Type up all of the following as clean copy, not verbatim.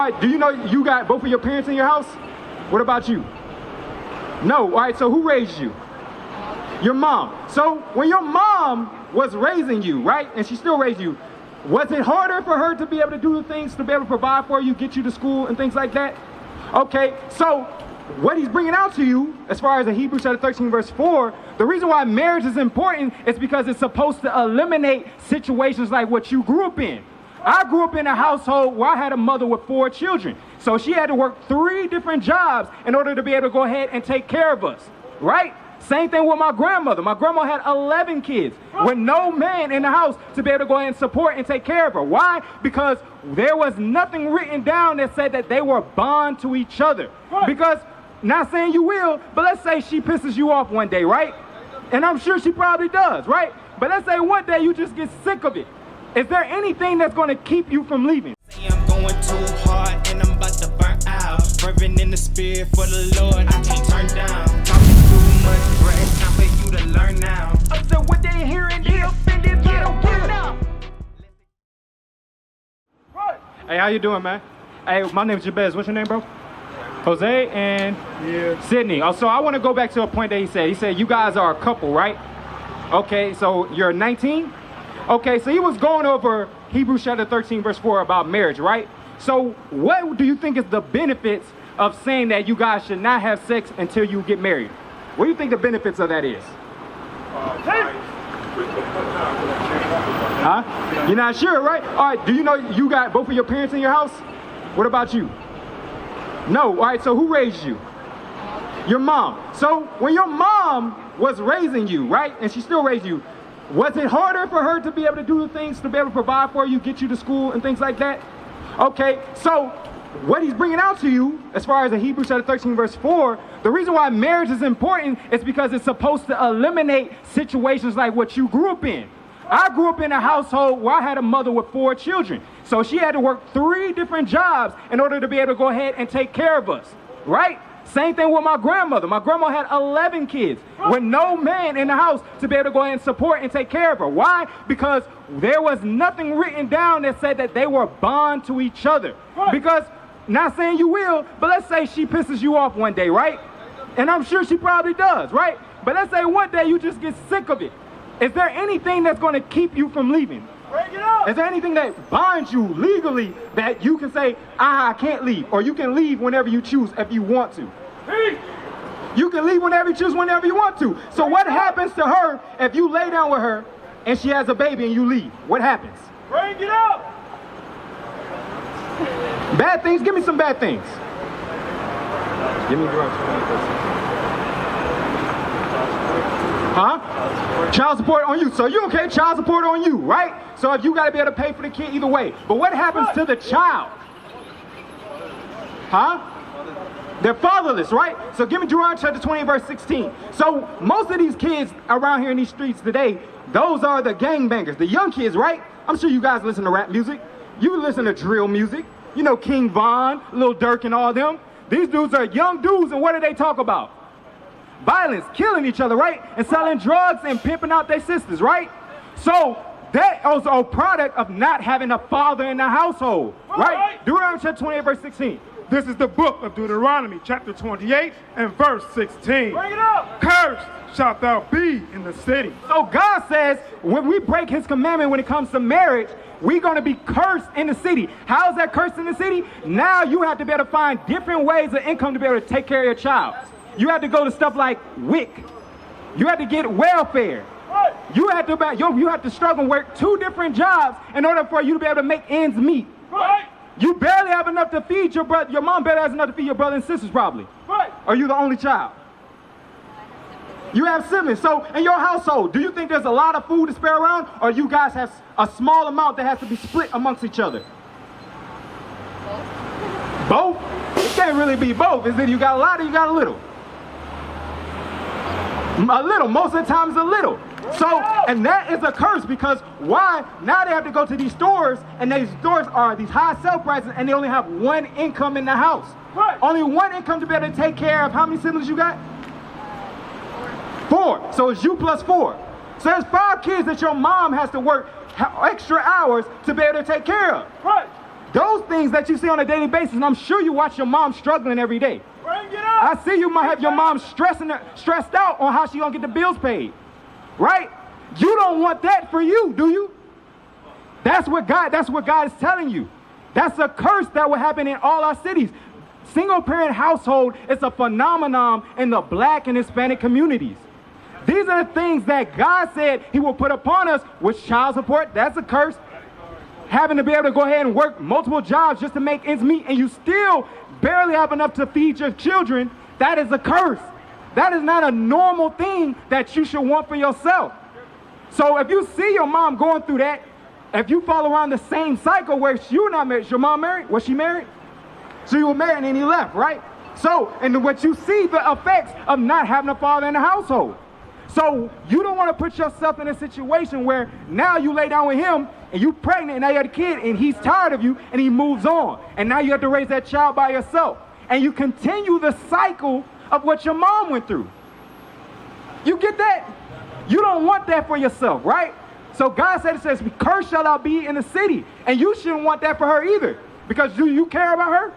right, do you know you got both of your parents in your house? What about you? No. All right, so who raised you? Your mom. So when your mom was raising you, right, and she still raised you, was it harder for her to be able to do the things, to be able to provide for you, get you to school and things like that? Okay, so what he's bringing out to you, as far as in Hebrews chapter 13, verse 4, the reason why marriage is important is because it's supposed to eliminate situations like what you grew up in. I grew up in a household where I had a mother with 4 children. So she had to work 3 different jobs in order to be able to go ahead and take care of us, right? Same thing with my grandmother. My grandma had 11 kids with no man in the house to be able to go ahead and support and take care of her. Why? Because there was nothing written down that said that they were bond to each other. Because, not saying you will, but let's say she pisses you off one day, right? And I'm sure she probably does, right? But let's say one day you just get sick of it. Is there anything that's going to keep you from leaving? I'm going too hard and I'm about to burn out. Fervent in the spirit for the Lord, I can't turn down. Talking too much, bro, it's time for you to learn now. So what they hearing, they offended, get now. Hey, how you doing, man? Hey, my name's Jabez. What's your name, bro? Jose and Sydney. Oh, so I want to go back to a point that he said. He said you guys are a couple, right? Okay, so you're 19? Okay, so he was going over Hebrews chapter 13, verse 4 about marriage, right? So what do you think is the benefits of saying that you guys should not have sex until you get married? What do you think the benefits of that is? Huh? You're not sure, right? All right, do you know you got both of your parents in your house? What about you? No. All right, so who raised you? Your mom. So when your mom was raising you, right, and she still raised you, was it harder for her to be able to do the things, to be able to provide for you, get you to school and things like that? Okay, so what he's bringing out to you, as far as in Hebrews chapter 13, verse 4, the reason why marriage is important is because it's supposed to eliminate situations like what you grew up in. I grew up in a household where I had a mother with 4 children. So she had to work 3 different jobs in order to be able to go ahead and take care of us, right? Same thing with my grandmother. My grandma had 11 kids with no man in the house to be able to go ahead and support and take care of her. Why? Because there was nothing written down that said that they were bond to each other. Because, not saying you will, but let's say she pisses you off one day, right? And I'm sure she probably does, right? But let's say one day you just get sick of it. Is there anything that's going to keep you from leaving? Break it up. Is there anything that binds you legally that you can say, I can't leave? Or you can leave whenever you choose if you want to? You can leave whenever you choose, whenever you want to. So what happens to her if you lay down with her and she has a baby and you leave? What happens? Break it up. Bad things? Give me some bad things. Give me drugs. Huh? Child support on you. So you okay? Child support on you, right? So if you got to be able to pay for the kid either way. But what happens to the child? Huh? They're fatherless, right? So give me Deuteronomy chapter 20, verse 16. So most of these kids around here in these streets today, those are the gangbangers, the young kids, right? I'm sure you guys listen to rap music. You listen to drill music. You know King Von, Lil Durk and all them. These dudes are young dudes, and what do they talk about? Violence, killing each other, right? And selling drugs and pimping out their sisters, right? So that is a product of not having a father in the household, right? Deuteronomy chapter 28, verse 16. This is the book of Deuteronomy, chapter 28 and verse 16. Bring it up. Cursed shalt thou be in the city. So God says when we break his commandment when it comes to marriage, we're going to be cursed in the city. How is that cursed in the city? Now you have to be able to find different ways of income to be able to take care of your child. You have to go to stuff like WIC. You have to get welfare. You have to struggle and work 2 different jobs in order for you to be able to make ends meet. Right. You barely have enough to feed your brother. Your mom barely has enough to feed your brother and sisters, probably. Right. Are you the only child? You have siblings. So in your household, do you think there's a lot of food to spare around, or you guys have a small amount that has to be split amongst each other? Both? It can't really be both. Is it you got a lot or you got a little? A little. Most of the time it's a little. So, and that is a curse, because why? Now they have to go to these stores, and these stores are these high sale prices, and they only have 1 income in the house. Right. Only 1 income to be able to take care of how many siblings you got? 4. So it's you plus 4. So there's 5 kids that your mom has to work extra hours to be able to take care of. Right. Those things that you see on a daily basis, and I'm sure you watch your mom struggling every day. Bring it up. I see you might have your mom stressed out on how she gonna get the bills paid, right? You don't want that for you, do you? That's what God is telling you. That's a curse that will happen in all our cities. Single parent household is a phenomenon in the Black and Hispanic communities. These are the things that God said he will put upon us, with child support. That's a curse. Having to be able to go ahead and work multiple jobs just to make ends meet, and you still barely have enough to feed your children, that is a curse. That is not a normal thing that you should want for yourself. So if you see your mom going through that, if you follow around the same cycle where you're not married, your mom married? Was she married? So you were married and then he left, right? So, and what you see the effects of not having a father in the household. So you don't want to put yourself in a situation where now you lay down with him and you pregnant and now you have a kid and he's tired of you and he moves on. And now you have to raise that child by yourself. And you continue the cycle of what your mom went through. You get that? You don't want that for yourself, right? So God said, it says, cursed shall thou be in the city. And you shouldn't want that for her either. Because do you care about her?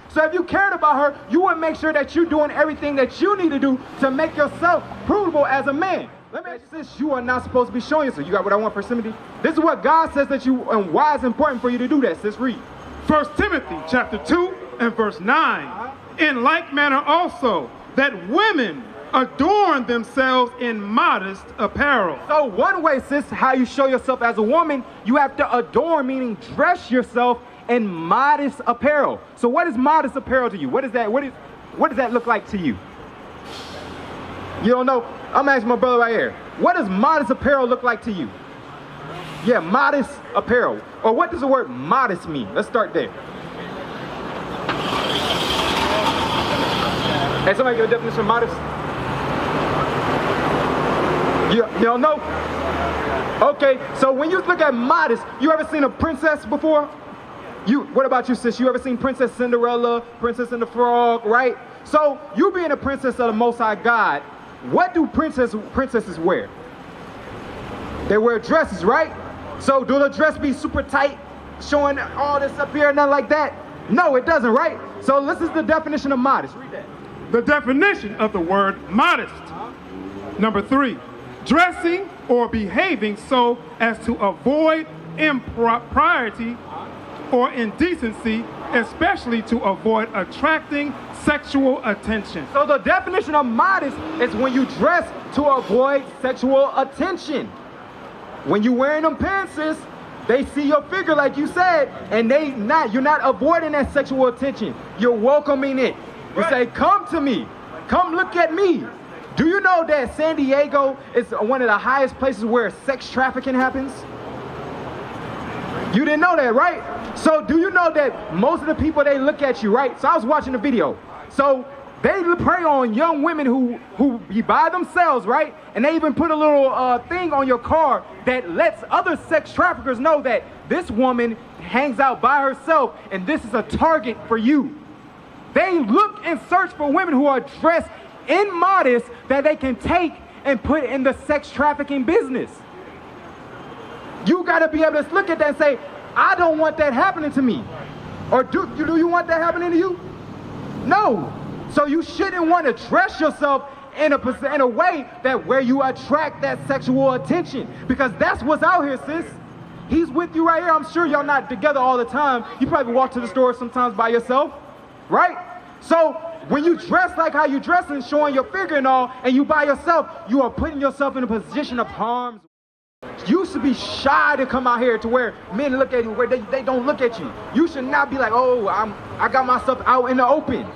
So if you cared about her, you would make sure that you're doing everything that you need to do to make yourself provable as a man. Let me ask you this, you are not supposed to be showing yourself. You got what I want, 1 Timothy? This is what God says that you, and why it's important for you to do that. Sis, read. 1 Timothy chapter 2 and verse 9. In like manner also, that women adorn themselves in modest apparel. So one way, sis, how you show yourself as a woman, you have to adorn, meaning dress yourself in modest apparel. So what is modest apparel to you? What is that? What does that look like to you? You don't know? I'm asking my brother right here. What does modest apparel look like to you? Yeah, modest apparel. Or what does the word modest mean? Let's start there. Hey, somebody give a definition of modest? You don't know? Okay, so when you look at modest, you ever seen a princess before? What about you, sis? You ever seen Princess Cinderella, Princess and the Frog, right? So you being a princess of the Most High God, what do princesses wear? They wear dresses, right? So do the dress be super tight, showing all this up here, nothing like that? No, it doesn't, right? So this is the definition of modest. Read that. The definition of the word modest. Number 3, dressing or behaving so as to avoid impropriety or indecency, especially to avoid attracting sexual attention. So the definition of modest is when you dress to avoid sexual attention. When you're wearing them pants, they see your figure like you said, and you're not avoiding that sexual attention. You're welcoming it. You say, come to me. Come look at me. Do you know that San Diego is one of the highest places where sex trafficking happens? You didn't know that, right? So do you know that most of the people, they look at you, right? So I was watching the video. So they prey on young women who be by themselves, right? And they even put a little thing on your car that lets other sex traffickers know that this woman hangs out by herself and this is a target for you. They look and search for women who are dressed in modest that they can take and put in the sex trafficking business. You got to be able to look at that and say, I don't want that happening to me. Or do you want that happening to you? No. So you shouldn't want to dress yourself in a way that where you attract that sexual attention, because that's what's out here, sis. He's with you right here. I'm sure y'all not together all the time. You probably walk to the store sometimes by yourself, right? So when you dress like how you dress and showing your figure and all, and you by yourself, you are putting yourself in a position of harm. You should be shy to come out here to where men look at you, where they don't look at you. You should not be like, oh, I got myself out in the open.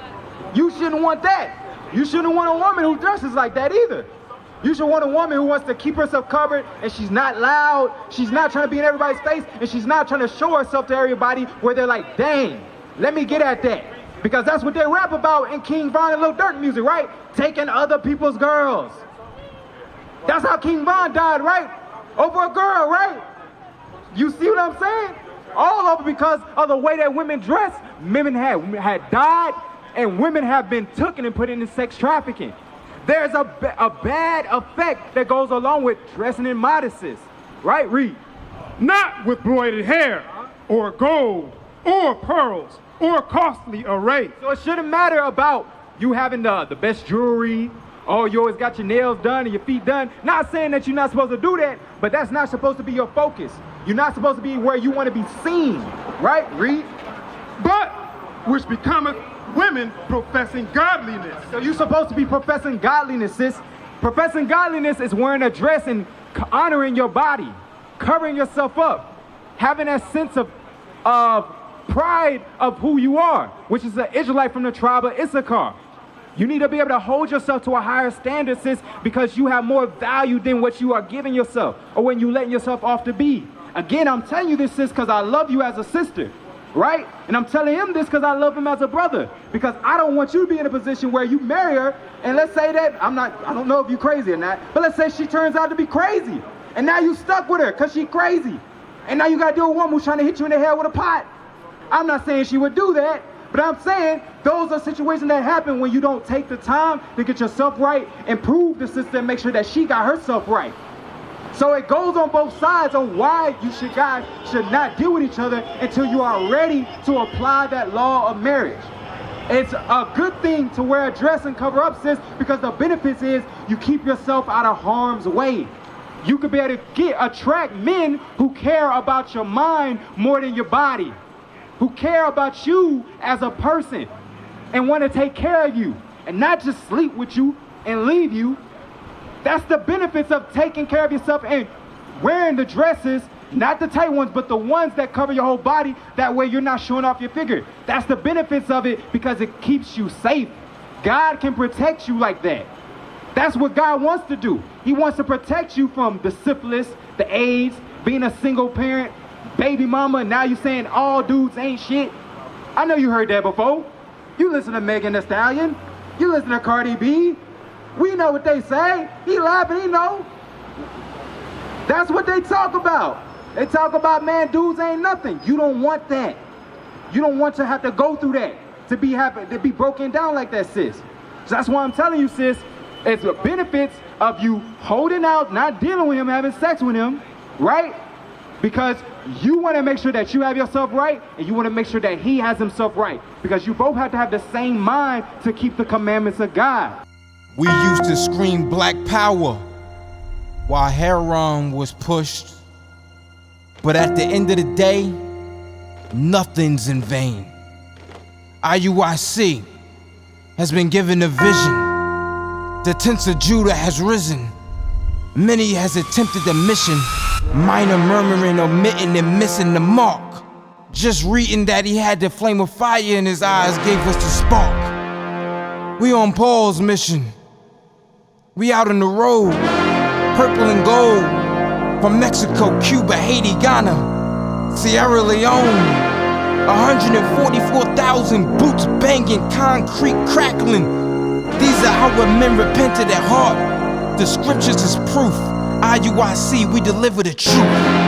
You shouldn't want that. You shouldn't want a woman who dresses like that either. You should want a woman who wants to keep herself covered, and she's not loud, she's not trying to be in everybody's face, and she's not trying to show herself to everybody where they're like, dang, let me get at that. Because that's what they rap about in King Von and Lil Durk music, right? Taking other people's girls. That's how King Von died, right? Over a girl, right? You see what I'm saying? All over because of the way that women dress. Women had died, and women have been taken and put into sex trafficking. There's a bad effect that goes along with dressing in modesty, right? Read. Not with braided hair or gold or pearls, or costly array. So it shouldn't matter about you having the best jewelry, or you always got your nails done and your feet done. Not saying that you're not supposed to do that, but that's not supposed to be your focus. You're not supposed to be where you want to be seen, right? Read. But which becometh women professing godliness. So you're supposed to be professing godliness, sis. Professing godliness is wearing a dress and honoring your body, covering yourself up, having that sense of pride of who you are, which is an Israelite from the tribe of Issachar. You need to be able to hold yourself to a higher standard, sis, because you have more value than what you are giving yourself or when you letting yourself off to be. Again, I'm telling you this, sis, because I love you as a sister, right? And I'm telling him this because I love him as a brother, because I don't want you to be in a position where you marry her and let's say that, I don't know if you're crazy or not, but let's say she turns out to be crazy and now you stuck with her because she's crazy. And now you got to deal with a woman who's trying to hit you in the head with a pot. I'm not saying she would do that, but I'm saying those are situations that happen when you don't take the time to get yourself right and prove the sister and make sure that she got herself right. So it goes on both sides on why you guys should not deal with each other until you are ready to apply that law of marriage. It's a good thing to wear a dress and cover up, sis, because the benefits is you keep yourself out of harm's way. You could be able to attract men who care about your mind more than your body, who care about you as a person and want to take care of you and not just sleep with you and leave you. That's the benefits of taking care of yourself and wearing the dresses, not the tight ones, but the ones that cover your whole body. That way you're not showing off your figure. That's the benefits of it because it keeps you safe. God can protect you like that. That's what God wants to do. He wants to protect you from the syphilis, the AIDS, being a single parent, baby mama, and now you saying all dudes ain't shit. I know you heard that before. You listen to Megan Thee Stallion. You listen to Cardi B. We know what they say. He laughing, he know. That's what they talk about. They talk about, man, dudes ain't nothing. You don't want that. You don't want to have to go through that, to be broken down like that, sis. So that's why I'm telling you, sis, it's the benefits of you holding out, not dealing with him, having sex with him, right? Because you want to make sure that you have yourself right, and you want to make sure that he has himself right. Because you both have to have the same mind to keep the commandments of God. We used to scream black power while heroin was pushed. But at the end of the day, nothing's in vain. IUIC has been given a vision. The tents of Judah has risen. Many has attempted the mission. Minor murmuring, omitting, and missing the mark. Just reading that he had the flame of fire in his eyes gave us the spark. We on Paul's mission. We out on the road, purple and gold. From Mexico, Cuba, Haiti, Ghana, Sierra Leone. 144,000 boots banging, concrete crackling. These are how men repented at heart. The scriptures is proof. IUIC, we deliver the truth.